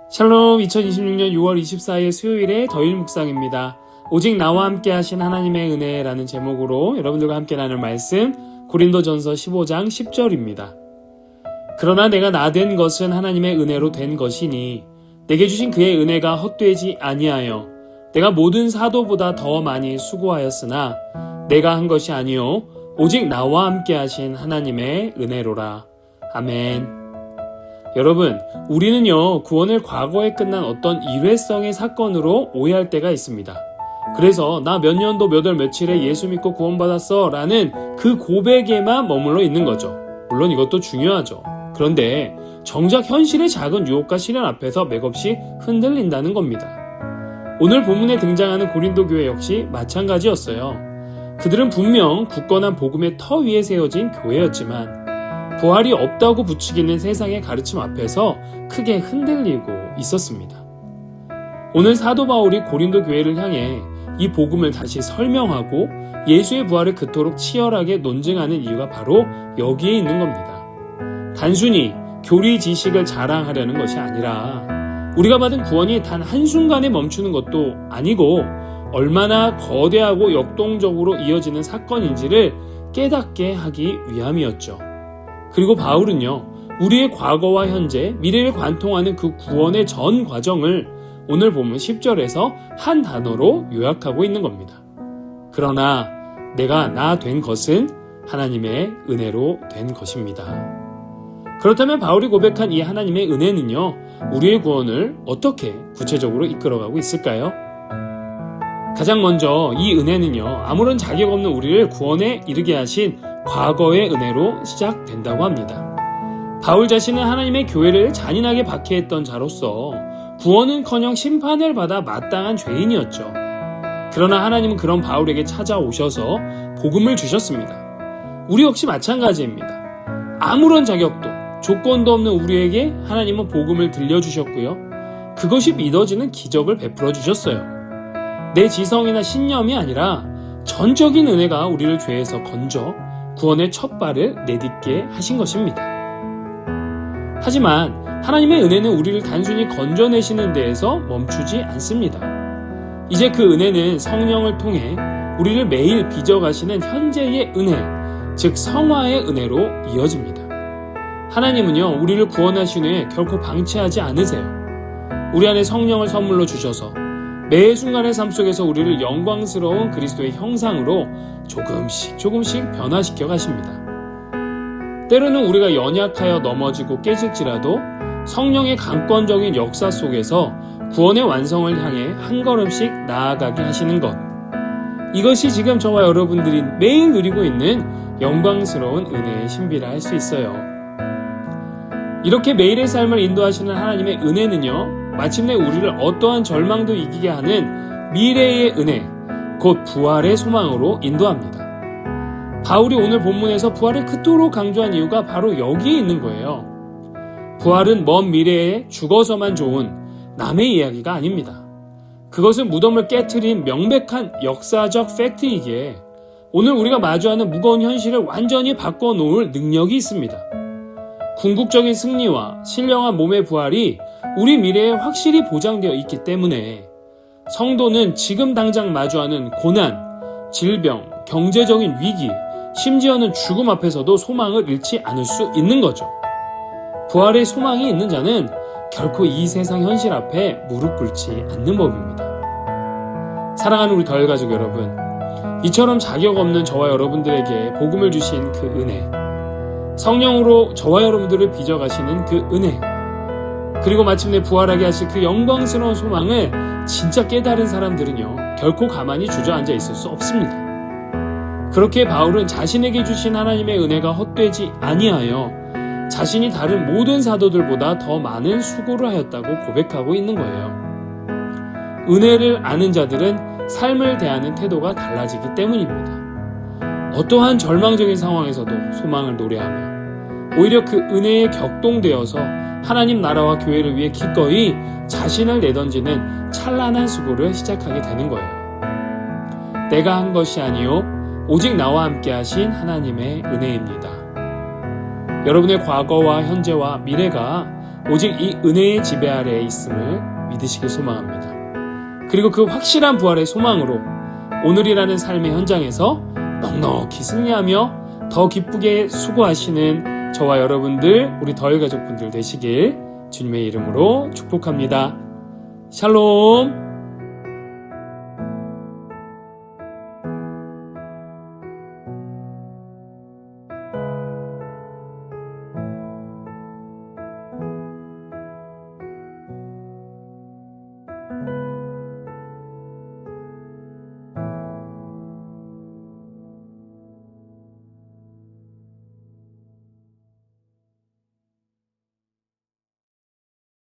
샬롬, 2026년 6월 24일 수요일의 더일 묵상입니다. 오직 나와 함께 하신 하나님의 은혜라는 제목으로 여러분들과 함께 나눌 말씀 고린도전서 15장 10절입니다. 그러나 내가 나 된 것은 하나님의 은혜로 된 것이니 내게 주신 그의 은혜가 헛되지 아니하여 내가 모든 사도보다 더 많이 수고하였으나 내가 한 것이 아니요 오직 나와 함께 하신 하나님의 은혜로라. 아멘. 여러분, 우리는요, 구원을 과거에 끝난 어떤 일회성의 사건으로 오해할 때가 있습니다. 그래서 나 몇 년도 몇 월 며칠에 예수 믿고 구원받았어 라는 그 고백에만 머물러 있는 거죠. 물론 이것도 중요하죠. 그런데 정작 현실의 작은 유혹과 시련 앞에서 맥없이 흔들린다는 겁니다. 오늘 본문에 등장하는 고린도 교회 역시 마찬가지였어요. 그들은 분명 굳건한 복음의 터 위에 세워진 교회였지만 부활이 없다고 부추기는 세상의 가르침 앞에서 크게 흔들리고 있었습니다. 오늘 사도 바울이 고린도 교회를 향해 이 복음을 다시 설명하고 예수의 부활을 그토록 치열하게 논증하는 이유가 바로 여기에 있는 겁니다. 단순히 교리 지식을 자랑하려는 것이 아니라 우리가 받은 구원이 단 한순간에 멈추는 것도 아니고 얼마나 거대하고 역동적으로 이어지는 사건인지를 깨닫게 하기 위함이었죠. 그리고 바울은요, 우리의 과거와 현재, 미래를 관통하는 그 구원의 전 과정을 오늘 보면 10절에서 한 단어로 요약하고 있는 겁니다. 그러나 내가 나 된 것은 하나님의 은혜로 된 것입니다. 그렇다면 바울이 고백한 이 하나님의 은혜는요, 우리의 구원을 어떻게 구체적으로 이끌어가고 있을까요? 가장 먼저 이 은혜는요, 아무런 자격 없는 우리를 구원에 이르게 하신 과거의 은혜로 시작된다고 합니다. 바울 자신은 하나님의 교회를 잔인하게 박해했던 자로서 구원은커녕 심판을 받아 마땅한 죄인이었죠. 그러나 하나님은 그런 바울에게 찾아오셔서 복음을 주셨습니다. 우리 역시 마찬가지입니다. 아무런 자격도 조건도 없는 우리에게 하나님은 복음을 들려주셨고요. 그것이 믿어지는 기적을 베풀어 주셨어요. 내 지성이나 신념이 아니라 전적인 은혜가 우리를 죄에서 건져 구원의 첫 발을 내딛게 하신 것입니다. 하지만 하나님의 은혜는 우리를 단순히 건져내시는 데에서 멈추지 않습니다. 이제 그 은혜는 성령을 통해 우리를 매일 빚어가시는 현재의 은혜, 즉 성화의 은혜로 이어집니다. 하나님은요, 우리를 구원하신 후에 결코 방치하지 않으세요. 우리 안에 성령을 선물로 주셔서 매 순간의 삶 속에서 우리를 영광스러운 그리스도의 형상으로 조금씩 변화시켜 가십니다. 때로는 우리가 연약하여 넘어지고 깨질지라도 성령의 강권적인 역사 속에서 구원의 완성을 향해 한 걸음씩 나아가게 하시는 것. 이것이 지금 저와 여러분들이 매일 누리고 있는 영광스러운 은혜의 신비라 할 수 있어요. 이렇게 매일의 삶을 인도하시는 하나님의 은혜는요, 마침내 우리를 어떠한 절망도 이기게 하는 미래의 은혜, 곧 부활의 소망으로 인도합니다. 바울이 오늘 본문에서 부활을 그토록 강조한 이유가 바로 여기에 있는 거예요. 부활은 먼 미래에 죽어서만 좋은 남의 이야기가 아닙니다. 그것은 무덤을 깨트린 명백한 역사적 팩트이기에 오늘 우리가 마주하는 무거운 현실을 완전히 바꿔놓을 능력이 있습니다. 궁극적인 승리와 신령한 몸의 부활이 우리 미래에 확실히 보장되어 있기 때문에 성도는 지금 당장 마주하는 고난, 질병, 경제적인 위기, 심지어는 죽음 앞에서도 소망을 잃지 않을 수 있는 거죠. 부활의 소망이 있는 자는 결코 이 세상 현실 앞에 무릎 꿇지 않는 법입니다. 사랑하는 우리 더일 가족 여러분, 이처럼 자격 없는 저와 여러분들에게 복음을 주신 그 은혜, 성령으로 저와 여러분들을 빚어가시는 그 은혜, 그리고 마침내 부활하게 하실 그 영광스러운 소망을 진짜 깨달은 사람들은요, 결코 가만히 주저앉아 있을 수 없습니다. 그렇게 바울은 자신에게 주신 하나님의 은혜가 헛되지 아니하여 자신이 다른 모든 사도들보다 더 많은 수고를 하였다고 고백하고 있는 거예요. 은혜를 아는 자들은 삶을 대하는 태도가 달라지기 때문입니다. 어떠한 절망적인 상황에서도 소망을 노래하며 오히려 그 은혜에 격동되어서 하나님 나라와 교회를 위해 기꺼이 자신을 내던지는 찬란한 수고를 시작하게 되는 거예요. 내가 한 것이 아니요 오직 나와 함께 하신 하나님의 은혜입니다. 여러분의 과거와 현재와 미래가 오직 이 은혜의 지배 아래에 있음을 믿으시길 소망합니다. 그리고 그 확실한 부활의 소망으로 오늘이라는 삶의 현장에서 넉넉히 승리하며 더 기쁘게 수고하시는 저와 여러분들, 우리 더일 가족분들 되시길 주님의 이름으로 축복합니다. 샬롬.